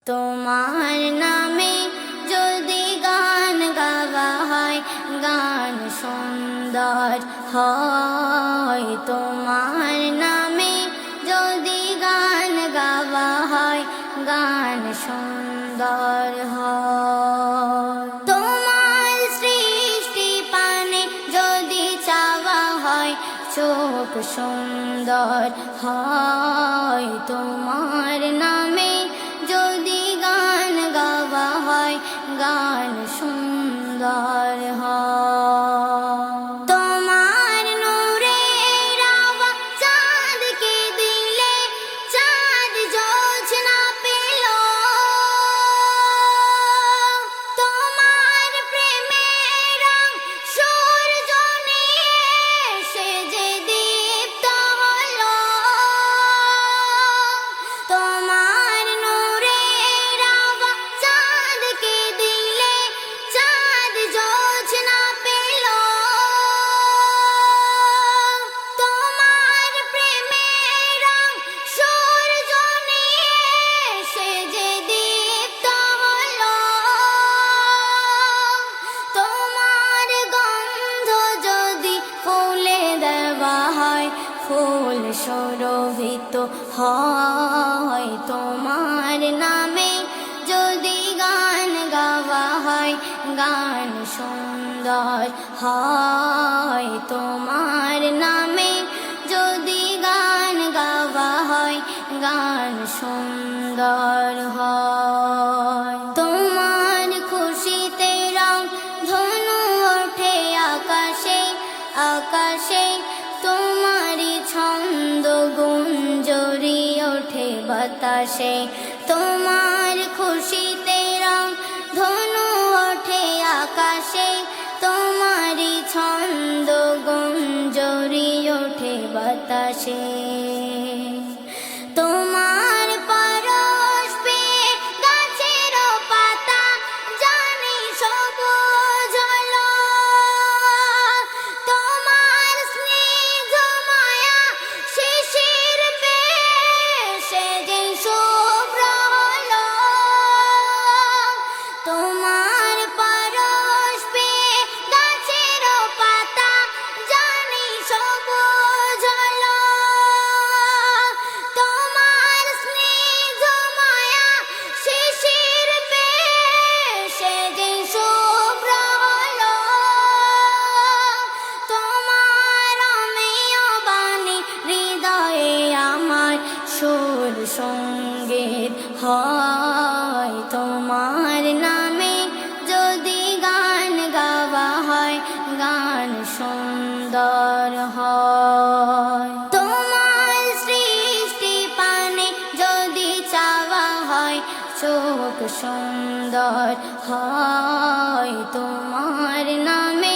তোমার নামে যদি গান গাওয়া হয়, গান সুন্দর হয়। তোমার নামে যদি গান গাওয়া হয়, গান সুন্দর হয়। তোমার সৃষ্টি পানে যদি চাওয়া হয়, চোখ সুন্দর হয়। তোমার নামে যদি গান গাওয়া হয়, গান সুন্দর হয়। তোমার নূরের আওয়াজ চাঁদকে দিলে চাঁদ জোছনা পেল। তোমার প্রেমের রং সূর্য নিয়ে সে যে দীপ্ত হলো। তোমার নূরের আওয়াজ চাঁদকে দিলে চাঁদ জোছনা পেল। তোমার প্রেমের রং সূর্য নিয়ে সে যে দীপ্ত হলো। তোমার গন্ধ যদি ফুলে দেওয়া হয়, ফুল সুরভিত হয়। তোমার নামে যদি গান গাওয়া হয়, গান সুন্দর হয়। তোমার নামে যদি গান গাওয়া হয়, গান সুন্দর হয়। তোমার খুশিতে রং ধনু ওঠে আকাশে আকাশে। তোমারই ছন্দ গুঞ্জরি ওঠে বাতাসে। তোমার খুশিতে রং ধনু ওঠে আকাশে। তোমারই ছন্দ গুঞ্জরি ওঠে বাতাসে। তোমার পরশ পেয়ে গাছের পাতা জানি সবুজ হলো। তোমার স্নিগ্ধ মায়া শিশির পেয়ে সে যে শুভ্র হলো। তোমার পরশ পেয়ে গাছের পাতা জানি সবুজ হলো। তোমার স্নিগ্ধ মায়া শিশির পেয়ে সে যে শুভ্র হলো। তোমার অমেয় বাণী হৃদয়ে আমার সুর সঙ্গীত হয়। তোমার নামে যদি গান গাওয়া হয়, গান সুন্দর হয়। তোমার সৃষ্টি পানে যদি চাওয়া হয়, চোখ সুন্দর হয়। তোমার নামে